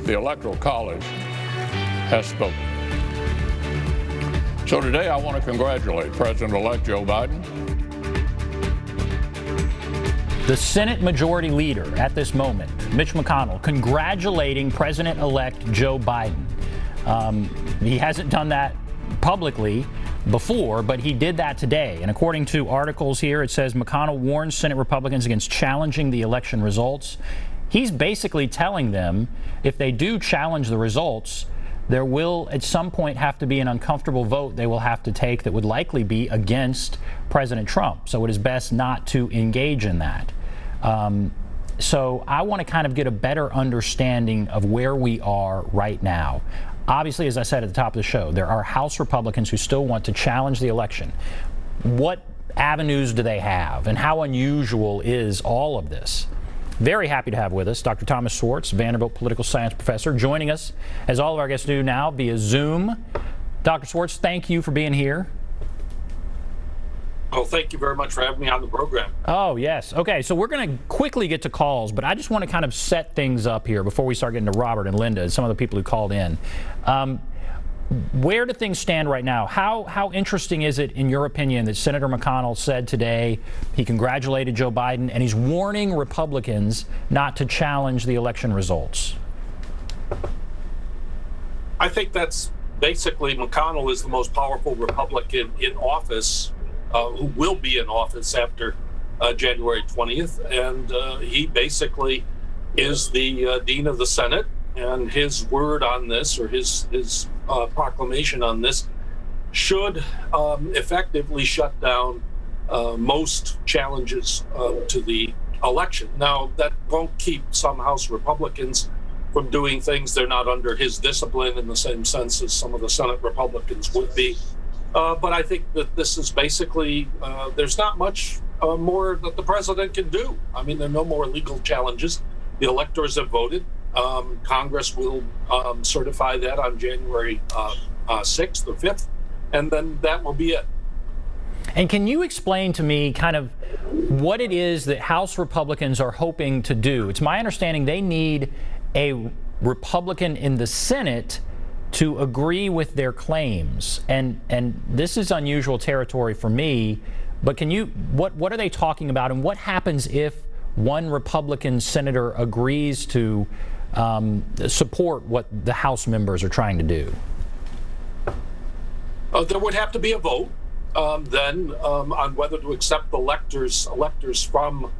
the Electoral College has spoken. So today I want to congratulate President-elect Joe Biden. The Senate Majority Leader at this moment, Mitch McConnell, congratulating President-elect Joe Biden. He hasn't done that publicly before, but he did that today. And according to articles here, it says McConnell warns Senate Republicans against challenging the election results. He's basically telling them if they do challenge the results, there will at some point have to be an uncomfortable vote they will have to take that would likely be against President Trump. So it is best not to engage in that. So I want to kind of get a better understanding of where we are right now. Obviously, as I said at the top of the show, there are House Republicans who still want to challenge the election. What avenues do they have, and how unusual is all of this? Very happy to have with us Dr. Thomas Schwartz, Vanderbilt political science professor, joining us, as all of our guests do now, via Zoom. Dr. Schwartz, thank you for being here. Well, thank you very much for having me on the program. Oh, yes. Okay, so we're going to quickly get to calls, but I just want to kind of set things up here before we start getting to Robert and Linda and some of the people who called in. Where do things stand right now? How interesting is it, in your opinion, that Senator McConnell said today he congratulated Joe Biden and he's warning Republicans not to challenge the election results? I think that's basically McConnell is the most powerful Republican in office, who will be in office after January 20th. And he basically is the dean of the Senate. And his word on this, or his proclamation on this, should effectively shut down most challenges to the election. Now, that won't keep some House Republicans from doing things. They're not under his discipline in the same sense as some of the Senate Republicans would be. But I think that this is basically, there's not much more that the president can do. I mean, there are no more legal challenges. The electors have voted. Congress will certify that on January 6th or 5th, and then that will be it. And can you explain to me kind of what it is that House Republicans are hoping to do? It's my understanding they need a Republican in the Senate to agree with their claims. And this is unusual territory for me, but can you, what are they talking about, and what happens if one Republican senator agrees to support what the House members are trying to do? There would have to be a vote then on whether to accept electors from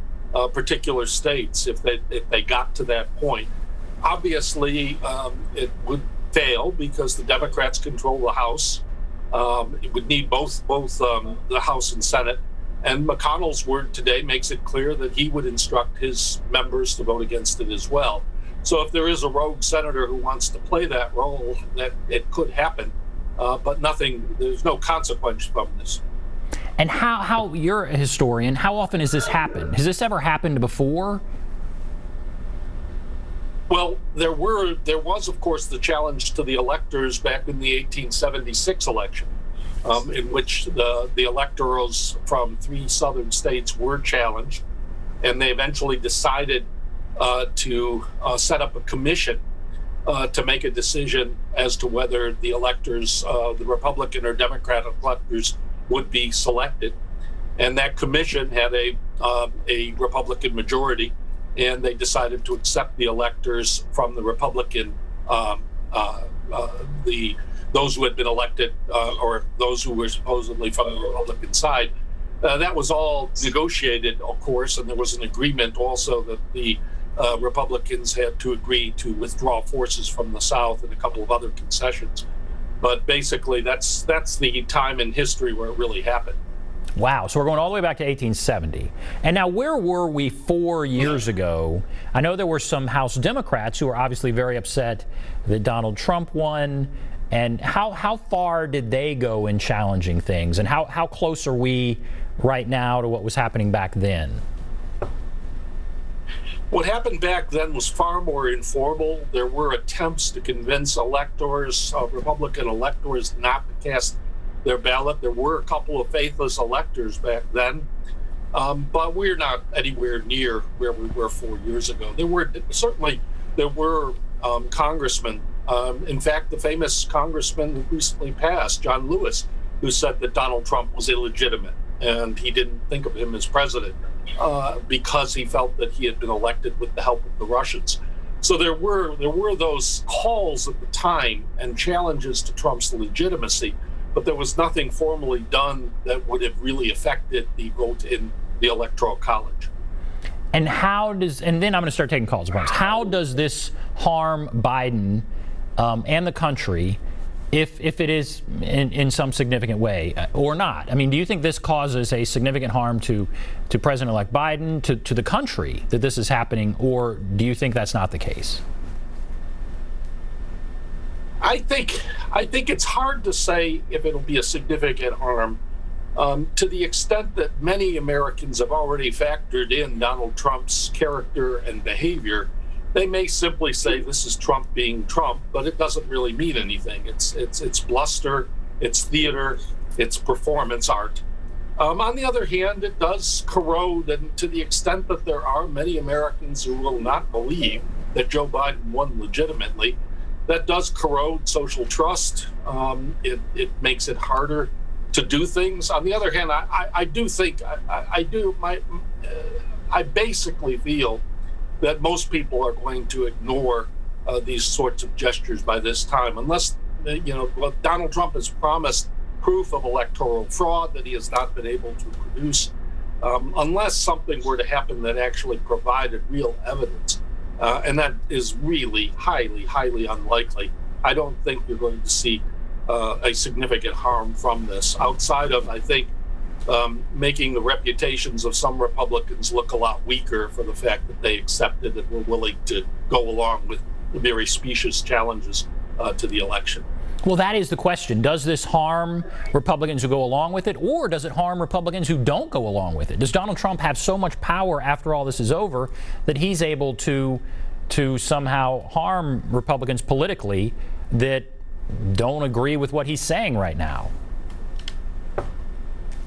particular states if they got to that point. Obviously, it would fail because the Democrats control the House. It would need both the House and Senate. And McConnell's word today makes it clear that he would instruct his members to vote against it as well. So if there is a rogue senator who wants to play that role, that it could happen, but there's no consequence from this. And how you're a historian, how often has this happened? Has this ever happened before? Well, there was, of course, the challenge to the electors back in the 1876 election, in which the electors from 3 southern states were challenged, and they eventually decided to set up a commission to make a decision as to whether the electors, the Republican or Democratic electors, would be selected. And that commission had a Republican majority, and they decided to accept the electors from the Republican, those who had been elected, or those who were supposedly from the Republican side. That was all negotiated, of course, and there was an agreement also that the Republicans had to agree to withdraw forces from the South and a couple of other concessions. But basically, that's the time in history where it really happened. Wow. So we're going all the way back to 1870. And now, where were we 4 years ago? I know there were some House Democrats who were obviously very upset that Donald Trump won. And how far did they go in challenging things? And how close are we right now to what was happening back then? What happened back then was far more informal. There were attempts to convince electors, Republican electors, not to cast their ballot. There were a couple of faithless electors back then, but we're not anywhere near where we were 4 years ago. There were congressmen. In fact, the famous congressman who recently passed, John Lewis, who said that Donald Trump was illegitimate and he didn't think of him as president because he felt that he had been elected with the help of the Russians. So there were those calls at the time and challenges to Trump's legitimacy, but there was nothing formally done that would have really affected the vote in the Electoral College. And then I'm going to start taking calls. How does this harm Biden and the country, if it is in some significant way or not? I mean, do you think this causes a significant harm to President-elect Biden, to the country, that this is happening, or do you think that's not the case? I think it's hard to say if it'll be a significant harm. To the extent that many Americans have already factored in Donald Trump's character and behavior, they may simply say this is Trump being Trump, but it doesn't really mean anything. It's bluster, it's theater, it's performance art. On the other hand, it does corrode, and to the extent that there are many Americans who will not believe that Joe Biden won legitimately, that does corrode social trust. It makes it harder to do things. On the other hand, I basically feel that most people are going to ignore these sorts of gestures by this time, unless Donald Trump has promised proof of electoral fraud that he has not been able to produce. Unless something were to happen that actually provided real evidence, and that is really highly, highly unlikely, I don't think you're going to see a significant harm from this, outside of, I think, making the reputations of some Republicans look a lot weaker for the fact that they accepted and were willing to go along with the very specious challenges to the election. Well, that is the question. Does this harm Republicans who go along with it, or does it harm Republicans who don't go along with it? Does Donald Trump have so much power after all this is over that he's able to somehow harm Republicans politically that don't agree with what he's saying right now?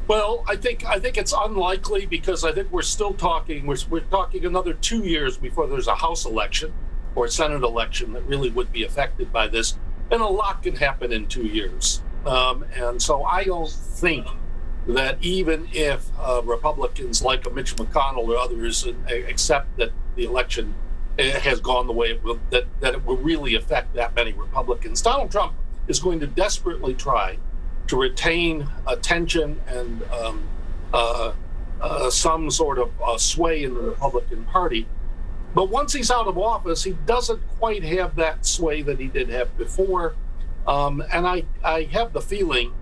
Well, I think it's unlikely, because I think we're still talking. We're talking another 2 years before there's a House election or a Senate election that really would be affected by this, and a lot can happen in 2 years. And so I don't think that even if Republicans like Mitch McConnell or others accept that the election has gone the way it will, that it will really affect that many Republicans. Donald Trump is going to desperately try to retain attention and some sort of sway in the Republican Party. But once he's out of office, he doesn't quite have that sway that he did have before. And I have the feeling,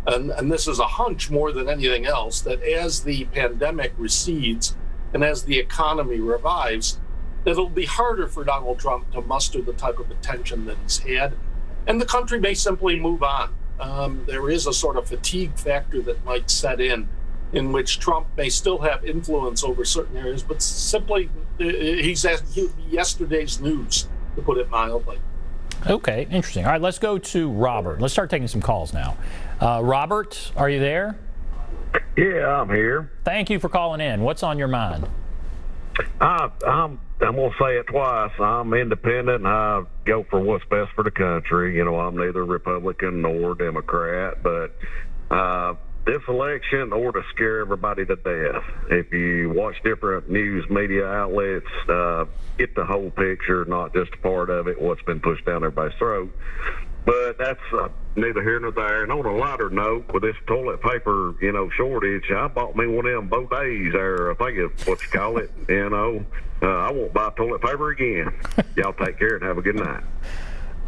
and this is a hunch more than anything else, that as the pandemic recedes and as the economy revives, that it'll be harder for Donald Trump to muster the type of attention that he's had, and the country may simply move on. There is a sort of fatigue factor that might set in which Trump may still have influence over certain areas, but simply he'll be yesterday's news, to put it mildly. Okay, interesting. All right, let's go to Robert. Let's start taking some calls now. Robert, are you there? Yeah, I'm here. Thank you for calling in. What's on your mind? I'm going to say it twice. I'm independent, and I go for what's best for the country. You know, I'm neither Republican nor Democrat, but this election ought to scare everybody to death. If you watch different news media outlets, get the whole picture, not just a part of it, what's been pushed down everybody's throat. But that's neither here nor there. And on a lighter note, with this toilet paper, shortage, I bought me one of them bidets there, I think it's what you call it, I won't buy toilet paper again. Y'all take care and have a good night.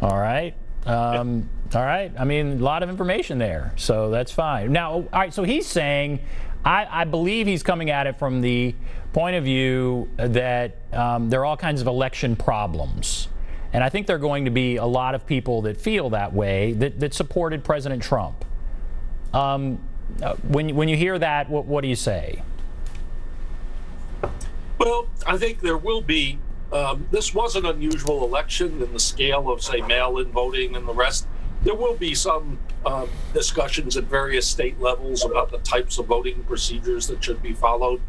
All right. All right. I mean, a lot of information there, so that's fine. Now, all right, so he's saying, I believe he's coming at it from the point of view that there are all kinds of election problems. And I think there are going to be a lot of people that feel that way, that supported President Trump. When you hear that, what do you say? Well, I think there will be. This was an unusual election in the scale of, say, mail-in voting and the rest. There will be some discussions at various state levels about the types of voting procedures that should be followed.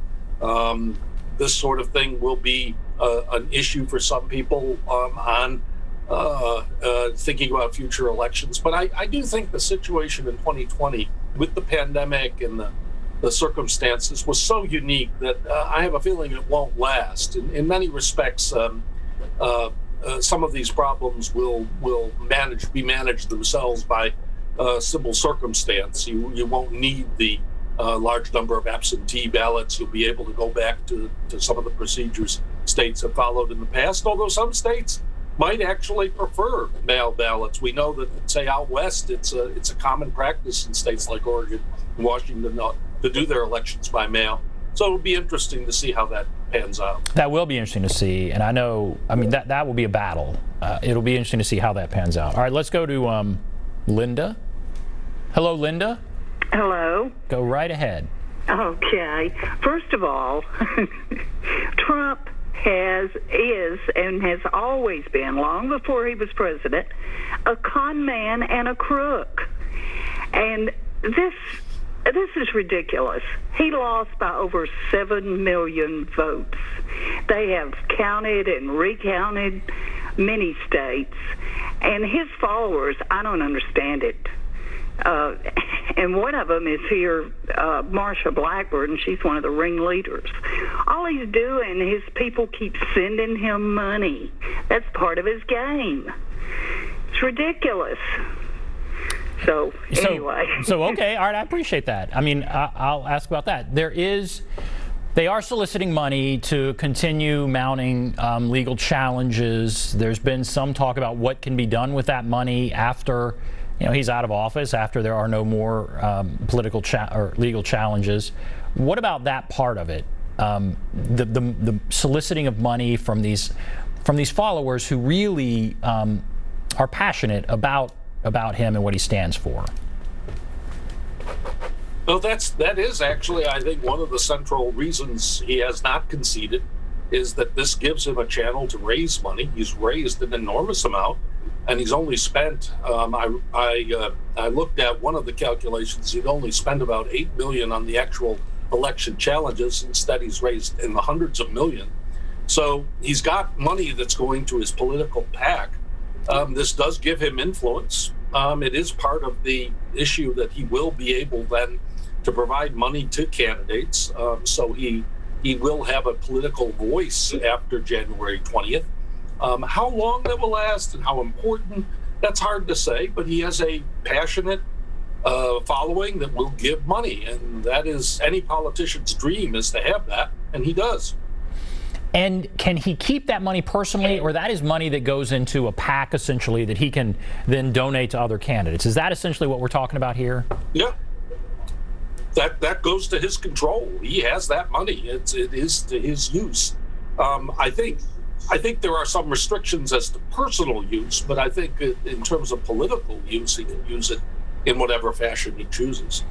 This sort of thing will be an issue for some people on thinking about future elections. But I do think the situation in 2020 with the pandemic and the circumstances was so unique that I have a feeling it won't last. In many respects, some of these problems will be managed themselves by simple circumstance. You won't need the large number of absentee ballots. You'll be able to go back to some of the procedures states have followed in the past, although some states might actually prefer mail ballots. We know that, say, out west, it's a common practice in states like Oregon and Washington to do their elections by mail. So it'll be interesting to see how that pans out. That will be interesting to see, and that will be a battle. It'll be interesting to see how that pans out. All right, let's go to Linda. Hello, Linda. Hello. Go right ahead. Okay. First of all, Trump is and has always been, long before he was president, a con man and a crook. And this is ridiculous. He lost by over 7 million votes. They have counted and recounted many states. And his followers, I don't understand it. And one of them is here, Marsha Blackburn, and she's one of the ringleaders. All he's doing, his people keep sending him money. That's part of his game. It's ridiculous. So anyway. So okay, all right, I appreciate that. I mean, I'll ask about that. They are soliciting money to continue mounting legal challenges. There's been some talk about what can be done with that money after he's out of office, after there are no more political or legal challenges. What about that part of it? The soliciting of money from these followers who really are passionate about him and what he stands for. Well, that is actually, I think, one of the central reasons he has not conceded is that this gives him a channel to raise money. He's raised an enormous amount, and he's only spent. I looked at one of the calculations. He'd only spent about $8 million on the actual election challenges. Instead, he's raised in the hundreds of millions. So he's got money that's going to his political PAC. This does give him influence. It is part of the issue that he will be able then to provide money to candidates. So he will have a political voice after January 20th. How long that will last and how important, that's hard to say, but he has a passionate following that will give money. And that is any politician's dream, is to have that, and he does. And can he keep that money personally, or that is money that goes into a PAC essentially that he can then donate to other candidates? Is that essentially what we're talking about here? Yeah. That goes to his control. He has that money. It is to his use. I think there are some restrictions as to personal use, but I think in terms of political use, he can use it in whatever fashion he chooses.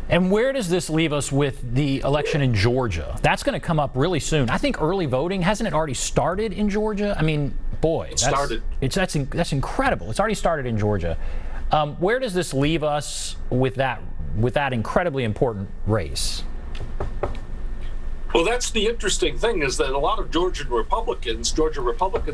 And where does this leave us with the election in Georgia? That's going to come up really soon. I think early voting, hasn't it already started in Georgia? I mean, boy, that's incredible. It's already started in Georgia. Where does this leave us with that incredibly important race? Well, that's the interesting thing, is that a lot of Georgia Republicans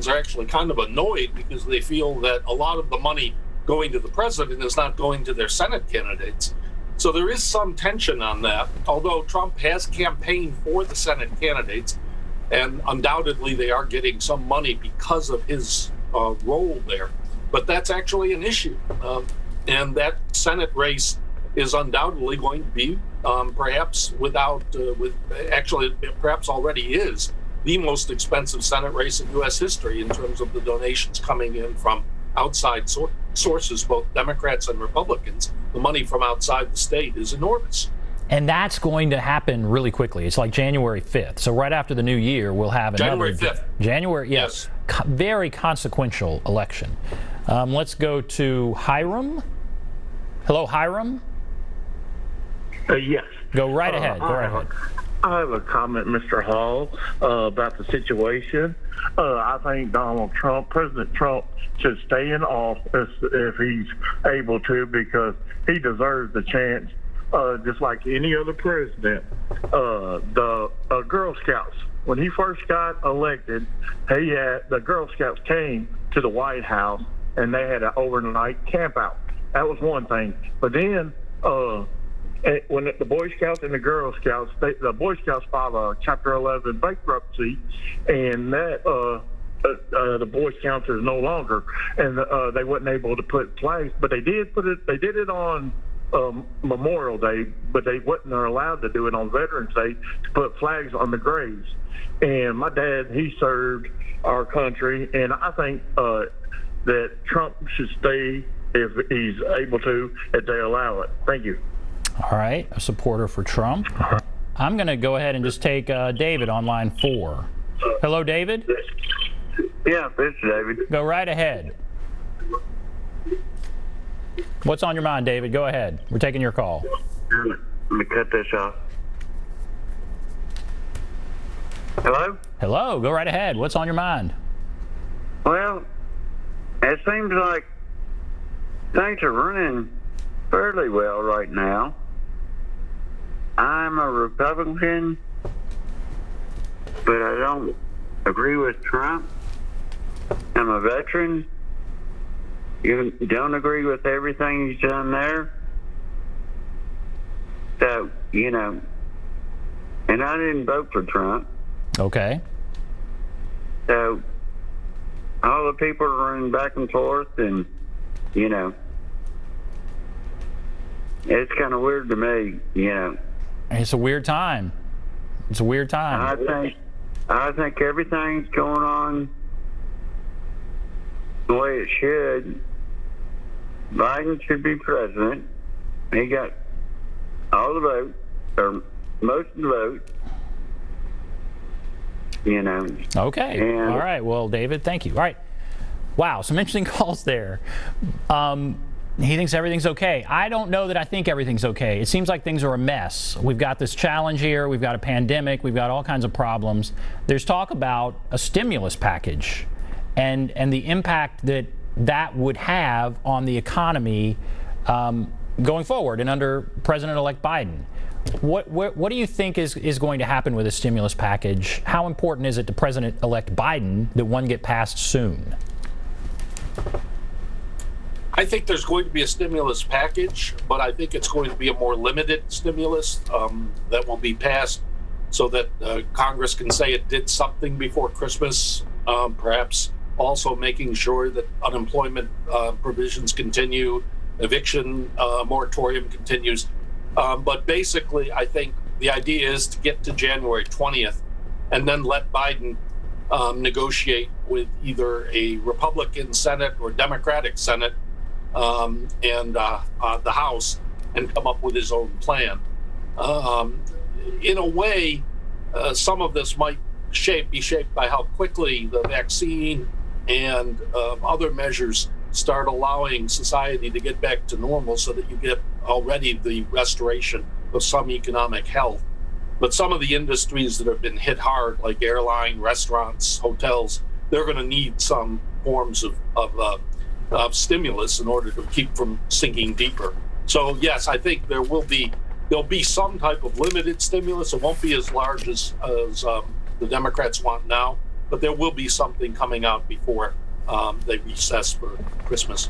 are actually kind of annoyed because they feel that a lot of the money going to the president is not going to their Senate candidates. So there is some tension on that, although Trump has campaigned for the Senate candidates, and undoubtedly they are getting some money because of his role there. But that's actually an issue. And that Senate race is undoubtedly going to be perhaps perhaps already is the most expensive Senate race in U.S. history in terms of the donations coming in from outside sources, both Democrats and Republicans. The money from outside the state is enormous. And that's going to happen really quickly. It's like January 5th. So right after the new year, we'll have another January 5th. Yes. Very consequential election. Let's go to Hiram. Hello, Hiram. Yes. Go right ahead. Go right ahead. I have a comment, Mr. Hall, about the situation. I think President Trump should stay in office if he's able to, because he deserves the chance, just like any other president. The Girl Scouts, when he first got elected, the Girl Scouts came to the White House, and they had an overnight camp out. That was one thing. But then when the Boy Scouts and the Girl Scouts, the Boy Scouts filed a Chapter 11 bankruptcy, and that the Boy Scouts is no longer, and they wasn't able to put flags, but they did put it. They did it on Memorial Day, but they wasn't allowed to do it on Veterans Day to put flags on the graves. And my dad, he served our country, and I think that Trump should stay if he's able to, if they allow it. Thank you. All right, a supporter for Trump. I'm going to go ahead and just take David on line 4. Hello, David? Yeah, this is David. Go right ahead. What's on your mind, David? Go ahead. We're taking your call. Let me cut this off. Hello? Hello, go right ahead. What's on your mind? Well, it seems like things are running fairly well right now. I'm a Republican, but I don't agree with Trump. I'm a veteran. You don't agree with everything he's done there. So, you know, and I didn't vote for Trump. Okay. So, all the people are running back and forth, and, you know, it's kind of weird to me, you know. It's a weird time. It's a weird time. I think everything's going on the way it should. Biden should be president. He got all the vote, or most of the vote, you know. Okay. All right. Well, David, thank you. All right. Wow, some interesting calls there. He thinks everything's okay. I don't know that I think everything's okay. It seems like things are a mess. We've got this challenge here. We've got a pandemic. We've got all kinds of problems. There's talk about a stimulus package and the impact that would have on the economy going forward and under President-elect Biden. What do you think is going to happen with a stimulus package? How important is it to President-elect Biden that one get passed soon? I think there's going to be a stimulus package, but I think it's going to be a more limited stimulus that will be passed so that Congress can say it did something before Christmas, perhaps also making sure that unemployment provisions continue, eviction moratorium continues. But basically, I think the idea is to get to January 20th and then let Biden negotiate with either a Republican Senate or Democratic Senate and the House and come up with his own plan. In a way, some of this might be shaped by how quickly the vaccine and other measures start allowing society to get back to normal so that you get already the restoration of some economic health. But some of the industries that have been hit hard, like airline, restaurants, hotels, they're going to need some forms of stimulus in order to keep from sinking deeper. So yes, I think there'll be some type of limited stimulus. It won't be as large as the Democrats want now, but there will be something coming out before they recess for Christmas.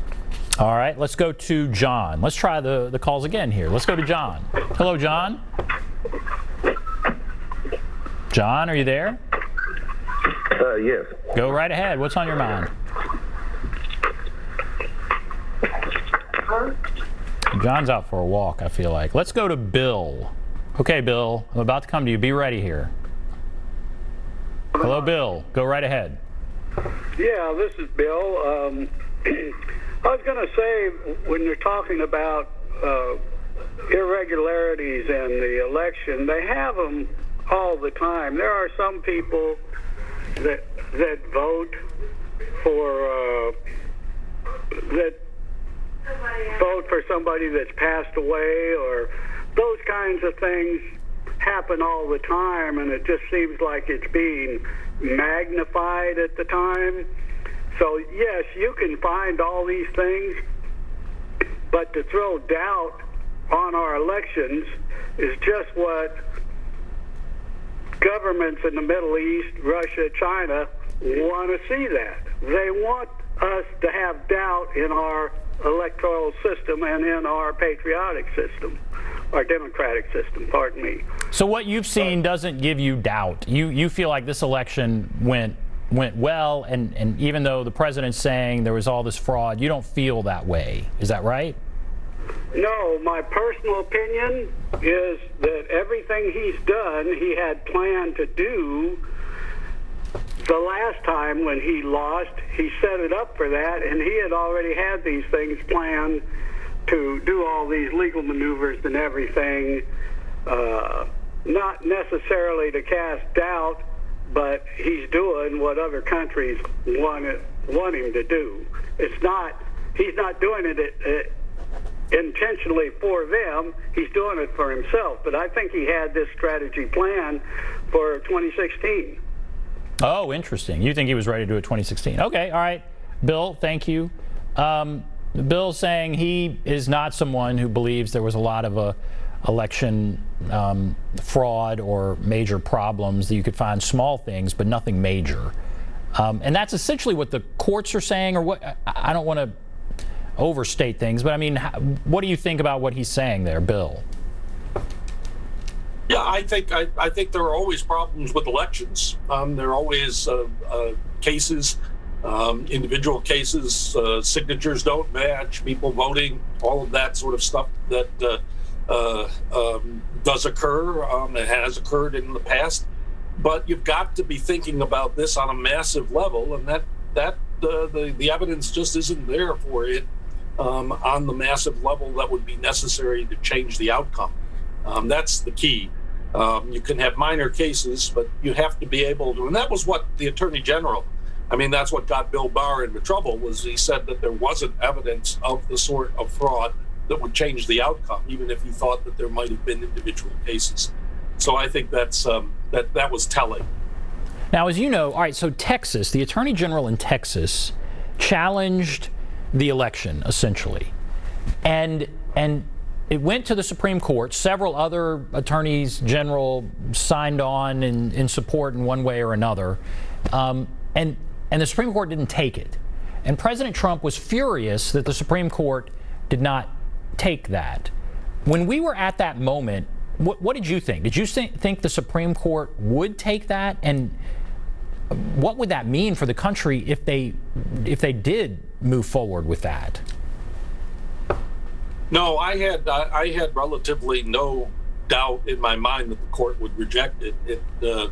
All right, let's go to John. Let's try the calls again here. Let's go to John. Hello, John. John, are you there? Yes. Go right ahead. What's on your mind? John's out for a walk, I feel like. Let's go to Bill. Okay, Bill, I'm about to come to you. Be ready here. Hello, Bill. Go right ahead. Yeah, this is Bill. I was going to say, when you're talking about irregularities in the election, they have them all the time. There are some people that vote for somebody that's passed away, or those kinds of things happen all the time, and it just seems like it's being magnified at the time. So yes, you can find all these things, but to throw doubt on our elections is just what governments in the Middle East, Russia, China, want to see that. They want us to have doubt in our electoral system and in our patriotic system, our democratic system, pardon me. So what you've seen doesn't give you doubt. You feel like this election went well, and even though the president's saying there was all this fraud, you don't feel that way. Is that right? No, my personal opinion is that everything he's done, he had planned to do the last time when he lost. He set it up for that, and he had already had these things planned to do all these legal maneuvers and everything, not necessarily to cast doubt, but he's doing what other countries want him to do. He's not doing it intentionally for them. He's doing it for himself. But I think he had this strategy planned for 2016. Oh, interesting. You think he was ready to do it 2016. Okay, all right. Bill, thank you. Bill's saying he is not someone who believes there was a lot of election fraud or major problems, that you could find small things, but nothing major. And that's essentially what the courts are saying, or what, I don't want to overstate things, but I mean, what do you think about what he's saying there, Bill? Yeah, I think there are always problems with elections. There are always cases, individual cases, signatures don't match, people voting, all of that sort of stuff that does occur. It has occurred in the past, but you've got to be thinking about this on a massive level, and that the evidence just isn't there for it on the massive level that would be necessary to change the outcome. That's the key. You can have minor cases, but you have to be able to, and that was what the Attorney General, that's what got Bill Barr into trouble, was he said that there wasn't evidence of the sort of fraud that would change the outcome, even if he thought that there might have been individual cases. So I think that's that was telling. Now, as you know, all right, so Texas, the Attorney General in Texas challenged the election, essentially. And it went to the Supreme Court. Several other attorneys general signed on in support in one way or another. And the Supreme Court didn't take it. And President Trump was furious that the Supreme Court did not take that. When we were at that moment, what did you think? Did you think the Supreme Court would take that? And what would that mean for the country if they did move forward with that? No, I had relatively no doubt in my mind that the court would reject it. The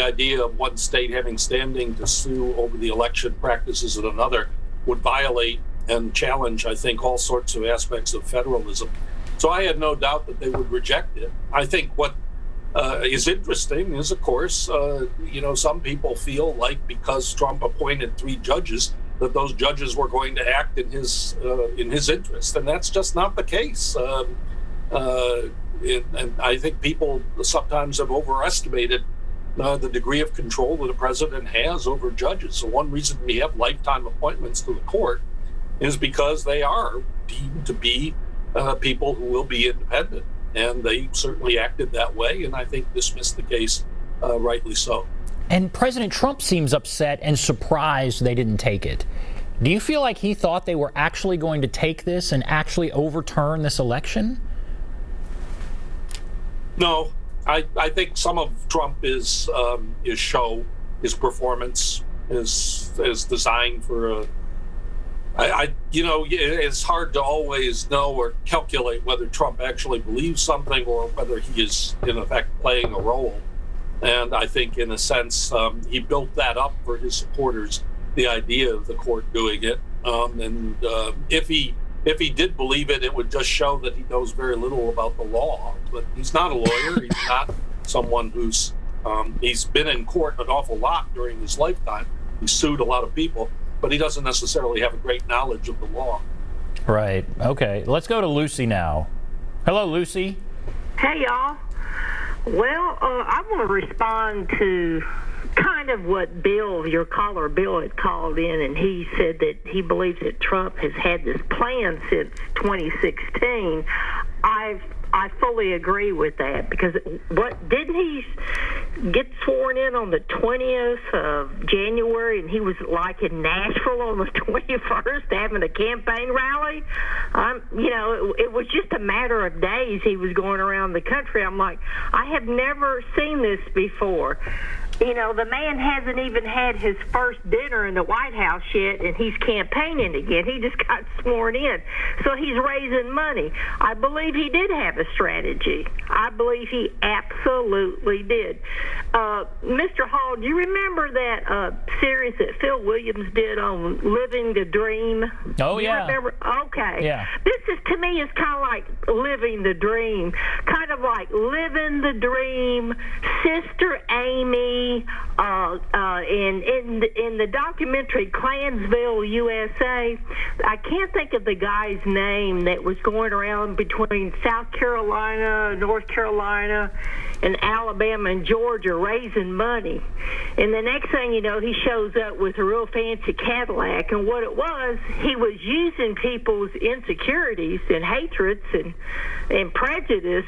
idea of one state having standing to sue over the election practices of another would violate and challenge, I think, all sorts of aspects of federalism. So I had no doubt that they would reject it. I think what is interesting is, of course, some people feel like because Trump appointed 3 judges, that those judges were going to act in his interest, and that's just not the case. And I think people sometimes have overestimated the degree of control that a president has over judges. So one reason we have lifetime appointments to the court is because they are deemed to be people who will be independent, and they certainly acted that way, and I think dismissed the case rightly so. And President Trump seems upset and surprised they didn't take it. Do you feel like he thought they were actually going to take this and actually overturn this election? No, I think some of Trump is show, his performance is designed for it's hard to always know or calculate whether Trump actually believes something or whether he is in effect playing a role. And I think, in a sense, he built that up for his supporters, the idea of the court doing it. If he did believe it, it would just show that he knows very little about the law. But he's not a lawyer. He's not someone who's he's been in court an awful lot during his lifetime. He's sued a lot of people, but he doesn't necessarily have a great knowledge of the law. Right. Okay. Let's go to Lucy now. Hello, Lucy. Hey, y'all. Well, I want to respond to kind of what your caller Bill had called in, and he said that he believes that Trump has had this plan since 2016. I've I fully agree with that, because didn't he get sworn in on the 20th of January, and he was like in Nashville on the 21st having a campaign rally? It was just a matter of days he was going around the country. I'm like, I have never seen this before. The man hasn't even had his first dinner in the White House yet, and he's campaigning again. He just got sworn in. So he's raising money. I believe he did have a strategy. I believe he absolutely did. Mr. Hall, do you remember that series that Phil Williams did on Living the Dream? Oh, yeah. Remember? Okay. Yeah. This is, to me, is kind of like living the dream. Kind of like living the dream. Sister Amy, in the documentary Clansville, USA, I can't think of the guy's name that was going around between South Carolina, North Carolina, and Alabama and Georgia raising money. And the next thing you know, he shows up with a real fancy Cadillac. And what it was, he was using people's insecurities and hatreds and prejudice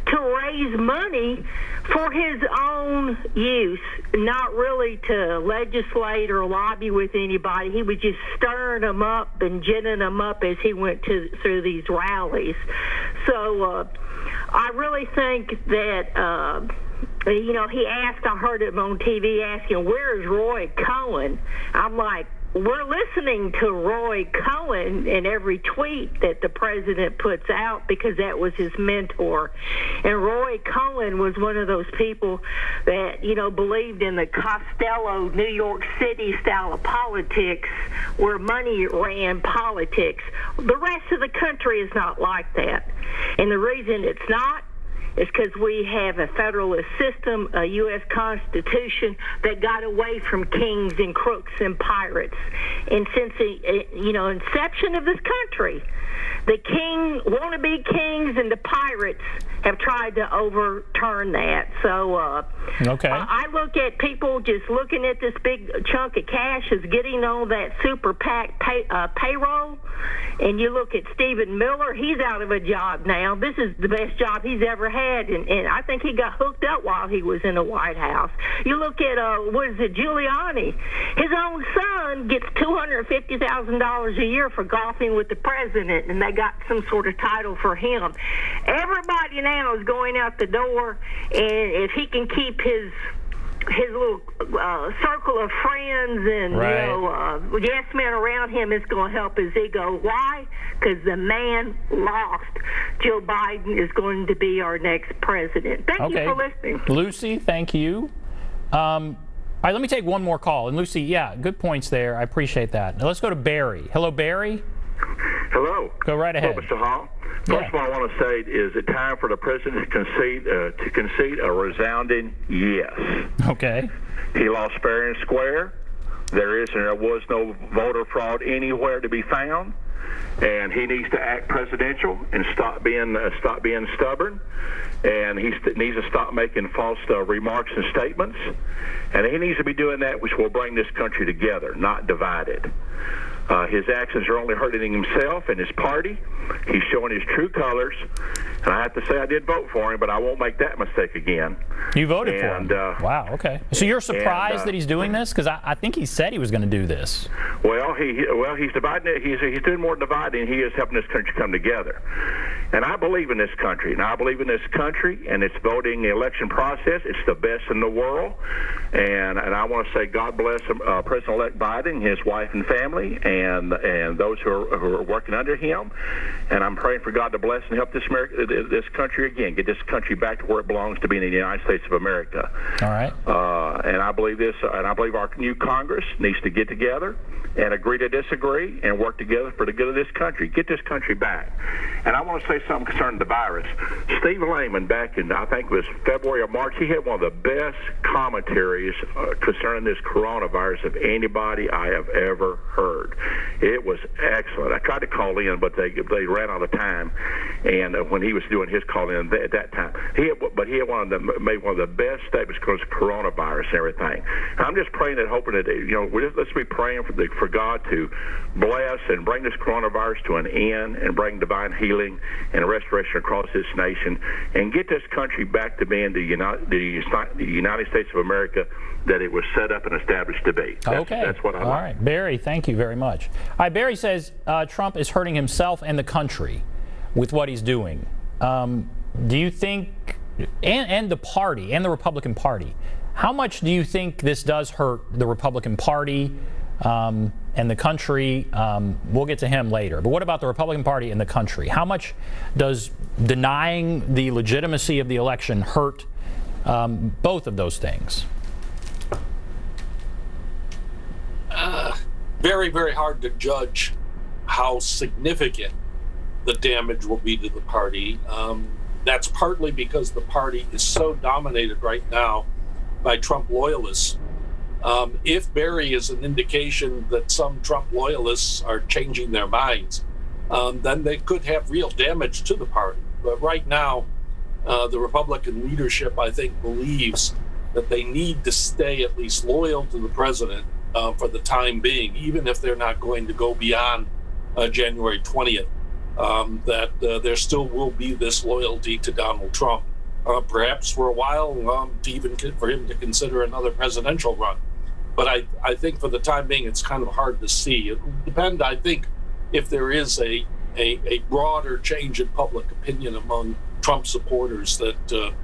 to raise money for his own use, not really to legislate or lobby with anybody. He was just stirring them up and ginning them up as he went through these rallies. So I really think that, he asked, I heard him on TV asking, where's Roy Cohen? I'm like, we're listening to Roy Cohen in every tweet that the president puts out, because that was his mentor. And Roy Cohen was one of those people that, believed in the Costello, New York City style of politics, where money ran politics. The rest of the country is not like that. And the reason it's not is because we have a federalist system, a U.S. Constitution that got away from kings and crooks and pirates. And since the inception of this country, the wannabe kings and the pirates have tried to overturn that. So okay. I look at people just looking at this big chunk of cash as getting on that super PAC payroll, and you look at Stephen Miller, he's out of a job now. This is the best job he's ever had, and I think he got hooked up while he was in the White House. You look at, Giuliani. His own son gets $250,000 a year for golfing with the president, and they got some sort of title for him. Everybody now is going out the door, and if he can keep his little circle of friends and yes men around him, it's going to help his ego. Why? Because the man lost. Joe Biden is going to be our next president. Thank you for listening. Lucy, thank you. All right, let me take one more call. And Lucy, yeah, good points there. I appreciate that. Now let's go to Barry. Hello, Barry. Hello. Go right ahead. Hello, Mr. Hall. First of all, I want to say, is it time for the president to concede a resounding yes? Okay. He lost fair and square. There was no voter fraud anywhere to be found, and he needs to act presidential and stop being stubborn, and he needs to stop making false remarks and statements, and he needs to be doing that which will bring this country together, not divide it. His actions are only hurting himself and his party. He's showing his true colors. And I have to say I did vote for him, but I won't make that mistake again. You voted for him? Wow, okay. So you're surprised that he's doing this? Because I think he said he was going to do this. Well, he's dividing it. He's doing more dividing. He is helping this country come together. And I believe in this country. And I believe in this country and its voting election process. It's the best in the world. And I want to say God bless President-elect Biden, his wife and family, and those who are working under him. And I'm praying for God to bless and help this country again, get this country back to where it belongs to be in the United States of America. All right. And I believe this, and I believe our new Congress needs to get together and agree to disagree and work together for the good of this country. Get this country back. And I want to say something concerning the virus. Steve Lehman, back in, I think it was February or March, he had one of the best commentaries concerning this coronavirus of anybody I have ever heard. It was excellent. I tried to call in, but they ran out of time. And when he was doing his call in at that time, he had made one of the best statements because of coronavirus and everything. I'm just praying and hoping that let's be praying for God to bless and bring this coronavirus to an end and bring divine healing and restoration across this nation and get this country back to being the United States of America that it was set up and established to be. That's what I like. All right, Barry, thank you very much. All right, Barry says Trump is hurting himself and the country with what he's doing. Do you think, and the party, and the Republican Party, how much do you think this does hurt the Republican Party and the country? We'll get to him later. But what about the Republican Party and the country? How much does denying the legitimacy of the election hurt both of those things? Very, very hard to judge how significant the damage will be to the party. That's partly because the party is so dominated right now by Trump loyalists. If Barry is an indication that some Trump loyalists are changing their minds, then they could have real damage to the party. But right now, the Republican leadership, I think, believes that they need to stay at least loyal to the president for the time being, even if they're not going to go beyond January 20th, that there still will be this loyalty to Donald Trump, perhaps for a while, even for him to consider another presidential run. But I think for the time being, it's kind of hard to see. It will depend, I think, if there is a broader change in public opinion among Trump supporters that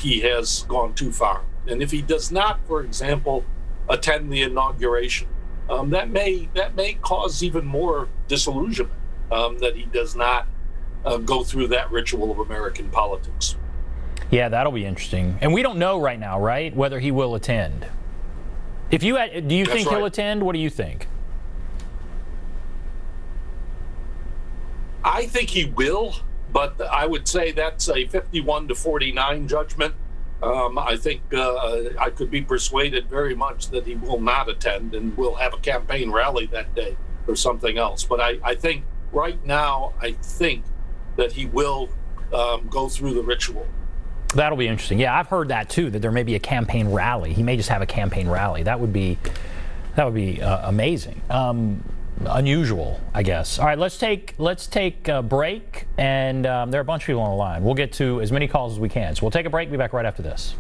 he has gone too far. And if he does not, for example, attend the inauguration, that may cause even more disillusionment, that he does not go through that ritual of American politics. Yeah, that'll be interesting. And we don't know right now, right, whether he will attend. Do you think he'll attend? What do you think? I think he will, but I would say that's a 51-49 judgment. I think I could be persuaded very much that he will not attend and will have a campaign rally that day or something else. But I think right now, I think that he will go through the ritual. That'll be interesting. Yeah, I've heard that too, that there may be a campaign rally. He may just have a campaign rally. That would be amazing. Unusual, I guess. All right, let's take a break, and there are a bunch of people on the line. We'll get to as many calls as we can. So we'll take a break. Be back right after this.